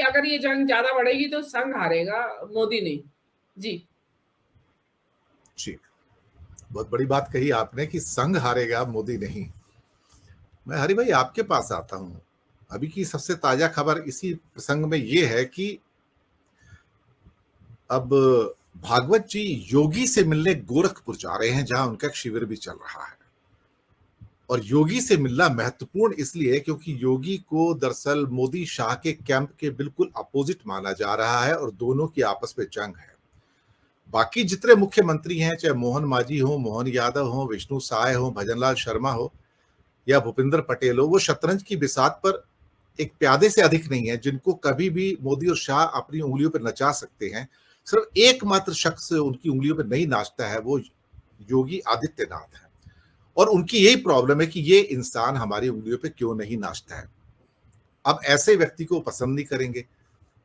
अगर ये जंग ज्यादा बढ़ेगी तो संघ हारेगा, मोदी नहीं। जी जी, बहुत बड़ी बात कही आपने कि संघ हारेगा, मोदी नहीं। मैं हरि भाई आपके पास आता हूं। अभी की सबसे ताजा खबर इसी प्रसंग में ये है कि अब भागवत जी योगी से मिलने गोरखपुर जा रहे हैं, जहां उनका एक शिविर भी चल रहा है। और योगी से मिलना महत्वपूर्ण इसलिए क्योंकि योगी को दरअसल मोदी शाह के कैंप के बिल्कुल अपोजिट माना जा रहा है और दोनों की आपस में जंग है। बाकी जितने मुख्यमंत्री हैं, चाहे मोहन मांझी हो, मोहन यादव हो, विष्णु साय हो, भजनलाल शर्मा हो या भूपेंद्र पटेल हो, वो शतरंज की बिसात पर एक प्यादे से अधिक नहीं है जिनको कभी भी मोदी और शाह अपनी उंगलियों पर नचा सकते हैं। सिर्फ एकमात्र शख्स उनकी उंगलियों पर नहीं नाचता है, वो योगी आदित्यनाथ है। और उनकी यही प्रॉब्लम है कि ये इंसान हमारी उंगलियों पे क्यों नहीं नाचता है। अब ऐसे व्यक्ति को पसंद नहीं करेंगे।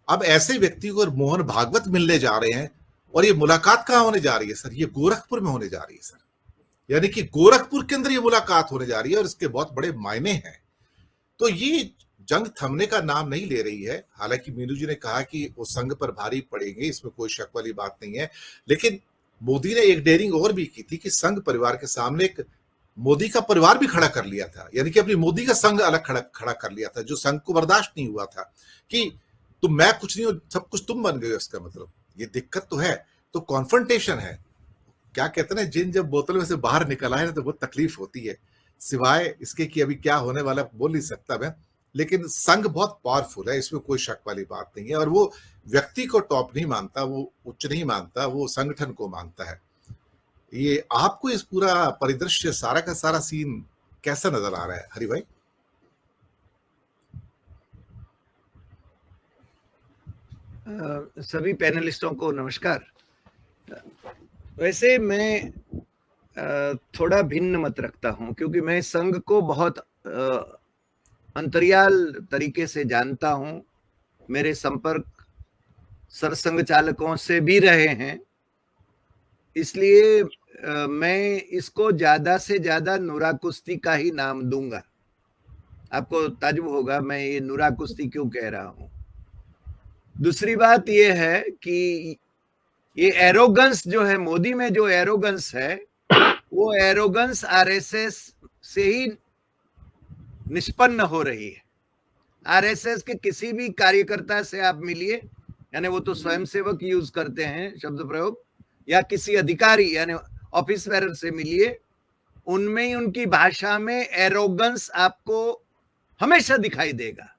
अब ऐसे व्यक्ति को मोहन भागवत मिलने जा रहे हैं, और ये मुलाकात कहां होने जा रही है सर? ये गोरखपुर में होने जा रही है सर। यानी कि गोरखपुर के अंदर ये मुलाकात होने जा रही है और इसके बहुत बड़े मायने हैं। तो ये जंग थमने का नाम नहीं ले रही है। हालांकि मीनू जी ने कहा कि वो संघ पर भारी पड़ेंगे, इसमें कोई शक वाली बात नहीं है। लेकिन मोदी ने एक डेयरिंग और भी की थी कि संघ परिवार के सामने एक मोदी का परिवार भी खड़ा कर लिया था, यानी कि अपनी मोदी का संघ अलग खड़ा कर लिया था, जो संघ को बर्दाश्त नहीं हुआ था कि तुम, मैं कुछ नहीं हूं, सब कुछ तुम बन गए हो। इसका मतलब ये दिक्कत तो है, तो कॉन्फ्रंटेशन है। क्या कहते हैं ना, जिन जब बोतल में से बाहर निकल आए ना तो बहुत तकलीफ होती है। सिवाय इसके कि अभी क्या होने वाला बोल नहीं सकता मैं, लेकिन संघ बहुत पावरफुल है, इसमें कोई शक वाली बात नहीं है। और वो व्यक्ति को टॉप नहीं मानता, वो उच्च नहीं मानता, वो संगठन को मानता है। ये आपको इस पूरा परिदृश्य, सारा का सारा सीन कैसा नजर आ रहा है हरि भाई? सभी पैनलिस्टों को नमस्कार। वैसे मैं थोड़ा भिन्न मत रखता हूं, क्योंकि मैं संघ को बहुत अंतर्याल तरीके से जानता हूं। मेरे संपर्क सरसंघ चालकों से भी रहे हैं, इसलिए मैं इसको ज्यादा से ज्यादा नूरा कुश्ती का ही नाम दूंगा। आपको ताज्जुब होगा मैं ये नूरा कुश्ती क्यों कह रहा हूं। दूसरी बात ये है कि ये एरोगेंस जो है, मोदी में जो एरोगेंस है, वो एरोगेंस आरएसएस से ही निष्पन्न हो रही है। आरएसएस के किसी भी कार्यकर्ता से आप मिलिए, यानी वो तो स्वयंसेवक यूज करते हैं शब्द प्रयोग, या किसी अधिकारी यानी ऑफिस बेरर से मिलिए, उनमें ही उनकी भाषा में एरोगेंस आपको हमेशा दिखाई देगा।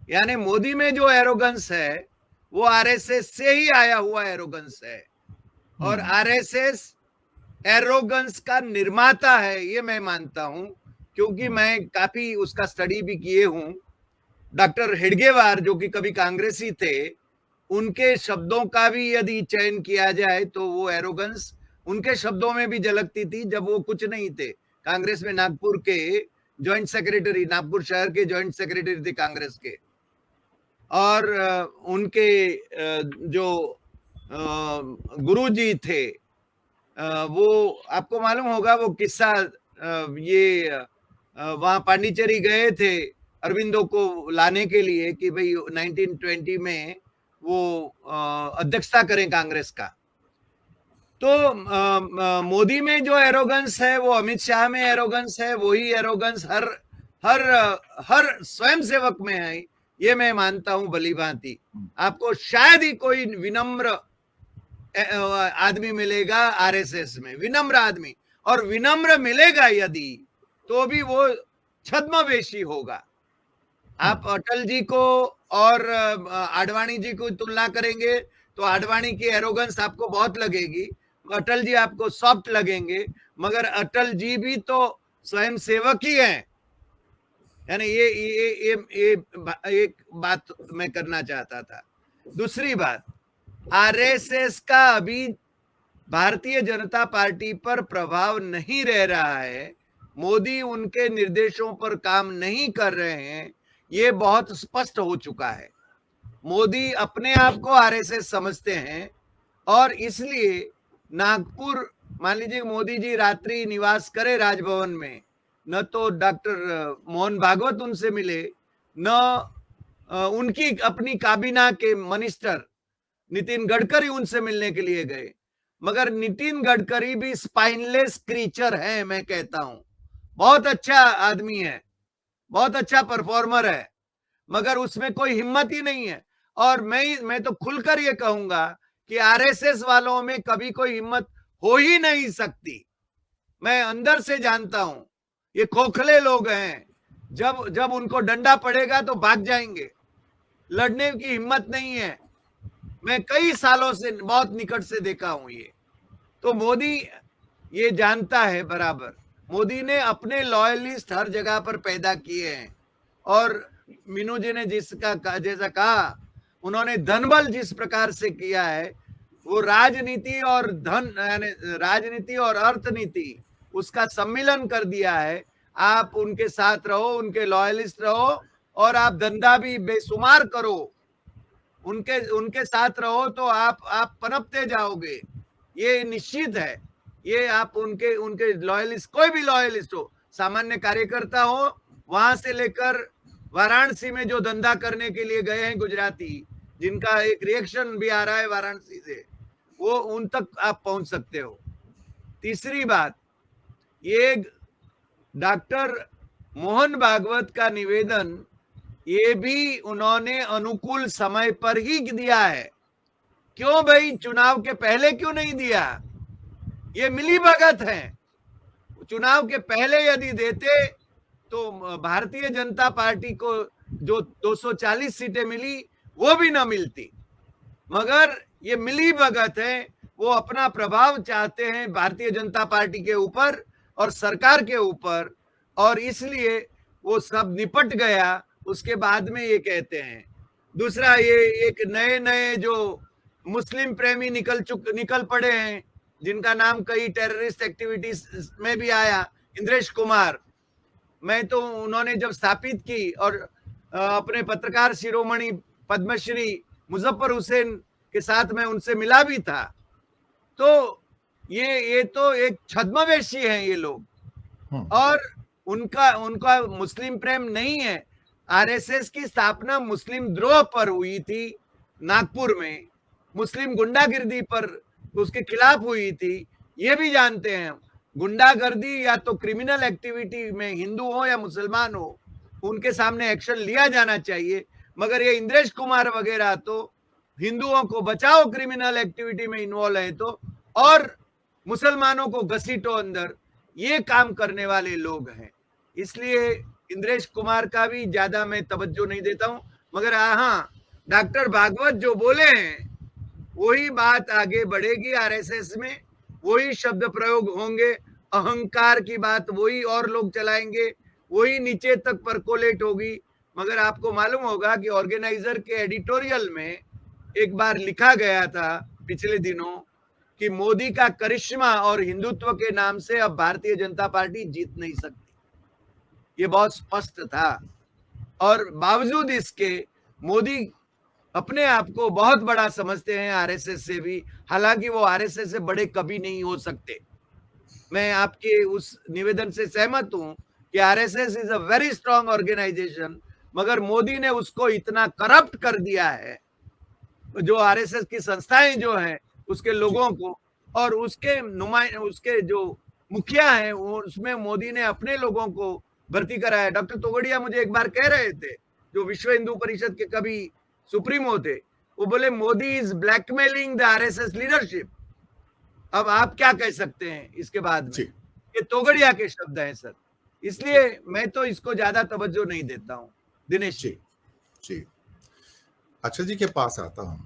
यानी मोदी में जो एरोगेंस है वो आरएसएस से ही आया हुआ एरोगेंस है, और आरएसएस एरोगेंस का निर्माता है, ये मैं मानता हूं, क्योंकि मैं काफी उसका स्टडी भी किए हूं। डॉक्टर हेडगेवार जो कि कभी कांग्रेसी थे, उनके शब्दों का भी यदि चयन किया जाए तो वो एरोगेंस उनके शब्दों में भी झलकती थी जब वो कुछ नहीं थे। कांग्रेस में नागपुर के जॉइंट सेक्रेटरी, नागपुर शहर के जॉइंट सेक्रेटरी थे कांग्रेस के, और उनके जो गुरुजी थे, वो आपको मालूम होगा वो किस्सा, ये वहां पांडिचेरी गए थे अरविंदो को लाने के लिए कि भाई 1920 में वो अध्यक्षता करें कांग्रेस का। तो मोदी में जो एरोगेंस है वो अमित शाह में एरोगेंस है, वही एरोगेंस हर हर हर स्वयंसेवक में है, ये मैं मानता हूं भली भांति। आपको शायद ही कोई विनम्र आदमी मिलेगा आरएसएस में, विनम्र आदमी, और विनम्र मिलेगा यदि तो भी वो छद्मवेशी होगा। आप अटल जी को और आडवाणी जी को तुलना करेंगे तो आडवाणी की एरोगेंस आपको बहुत लगेगी, अटल जी आपको सॉफ्ट लगेंगे, मगर अटल जी भी तो स्वयंसेवक ही हैं। यानी ये एक बात मैं करना चाहता था। दूसरी बात, आरएसएस का अभी भारतीय जनता पार्टी पर प्रभाव नहीं रह रहा है, मोदी उनके निर्देशों पर काम नहीं कर रहे हैं, ये बहुत स्पष्ट हो चुका है। मोदी अपने आप को आरएसएस समझते हैं, और इसलिए नागपुर, मान लीजिए मोदी जी रात्रि निवास करे राजभवन में, न तो डॉक्टर मोहन भागवत उनसे मिले, न उनकी अपनी काबीना के मिनिस्टर नितिन गडकरी उनसे मिलने के लिए गए, मगर नितिन गडकरी भी स्पाइनलेस क्रीचर है। मैं कहता हूं बहुत अच्छा आदमी है, बहुत अच्छा परफॉर्मर है, मगर उसमें कोई हिम्मत ही नहीं है। और मैं तो खुलकर ये कहूंगा कि आरएसएस वालों में कभी कोई हिम्मत हो ही नहीं सकती। मैं अंदर से जानता हूं ये खोखले लोग हैं, जब उनको डंडा पड़ेगा तो भाग जाएंगे, लड़ने की हिम्मत नहीं है। मैं कई सालों से बहुत निकट से देखा हूं ये। तो मोदी ये जानता है बराबर। मोदी ने अपने लॉयलिस्ट हर जगह पर पैदा किए हैं, और मीनू जी ने जैसा कहा, उन्होंने धनबल जिस प्रकार से किया है, वो राजनीति और राजनीति और अर्थनीति उसका सम्मिलन कर दिया है। आप उनके साथ रहो, उनके लॉयलिस्ट रहो, और आप धंधा भी बेशुमार करो, उनके साथ रहो तो आप पनपते जाओगे, ये निश्चित है। ये आप उनके लॉयलिस्ट, कोई भी लॉयलिस्ट हो, सामान्य कार्यकर्ता हो, वहां से लेकर वाराणसी में जो धंधा करने के लिए गए हैं गुजराती, जिनका एक रिएक्शन भी आ रहा है वाराणसी से, वो उन तक आप पहुंच सकते हो। तीसरी बात, ये डॉक्टर मोहन भागवत का निवेदन ये भी उन्होंने अनुकूल समय पर ही दिया है। क्यों भाई, चुनाव के पहले क्यों नहीं दिया? ये मिलीभगत है। चुनाव के पहले यदि देते तो भारतीय जनता पार्टी को जो 240 सीटें मिली वो भी ना मिलती। मगर ये मिलीभगत है, वो अपना प्रभाव चाहते हैं भारतीय जनता पार्टी के ऊपर और सरकार के ऊपर, और इसलिए वो सब निपट गया। उसके बाद में ये कहते हैं। दूसरा, ये एक नए जो मुस्लिम प्रेमी निकल पड़े हैं, जिनका नाम कई टेररिस्ट एक्टिविटीज में भी आया, इंद्रेश कुमार। मैं तो उन्होंने जब स्थापित की और अपने पत्रकार शिरोमणि पद्मश्री मुजफ्फर हुसैन के साथ मैं उनसे मिला भी था, तो ये तो एक छद्मवेशी हैं ये लोग, और उनका मुस्लिम प्रेम नहीं है। आरएसएस की स्थापना मुस्लिम द्रोह पर हुई थी नागपुर में, मुस्लिम गुंडागिर्दी पर उसके खिलाफ हुई थी, ये भी जानते हैं। गुंडागर्दी या तो क्रिमिनल एक्टिविटी में हिंदू हो या मुसलमान हो, उनके सामने एक्शन लिया जाना चाहिए। मगर ये इंद्रेश कुमार वगैरह तो हिंदुओं को बचाओ क्रिमिनल एक्टिविटी में इन्वॉल्व है तो, और मुसलमानों को घसीटो अंदर, ये काम करने वाले लोग हैं। इसलिए इंद्रेश कुमार का भी ज्यादा मैं तवज्जो नहीं देता हूं। मगर हाँ, डॉक्टर भागवत जो बोले हैं वही बात आगे बढ़ेगी आरएसएस में, वही शब्द प्रयोग होंगे, अहंकार की बात वही और लोग चलाएंगे, वही नीचे तक परकोलेट होगी। मगर आपको मालूम होगा कि ऑर्गेनाइजर के एडिटोरियल में एक बार लिखा गया था पिछले दिनों कि मोदी का करिश्मा और हिंदुत्व के नाम से अब भारतीय जनता पार्टी जीत नहीं सकती। ये बहुत स्पष्ट था, और बावजूद इसके मोदी अपने आप को बहुत बड़ा समझते हैं आरएसएस से भी, हालांकि वो आरएसएस से बड़े कभी नहीं हो सकते। मैं आपके उस निवेदन से सहमत हूं कि RSS is a very strong organisation, मगर मोदी ने उसको इतना करप्ट कर दिया है, जो आरएसएस की संस्थाएं जो हैं उसके लोगों को, और उसके जो मुखिया हैं उसमें मोदी ने अपने लोगों को भर्ती कराया। डॉक्टर तोगड़िया मुझे एक बार कह रहे थे, जो विश्व हिंदू परिषद के कभी सुप्रीमो थे, वो बोले Modi is blackmailing the RSS leadership. अब आप क्या कह सकते हैं इसके बाद में? ये तोगड़िया के शब्द हैं सर, इसलिए मैं तो इसको ज्यादा तवज्जो नहीं देता हूं। दिनेश जी, अक्षय जी के पास आता हूं।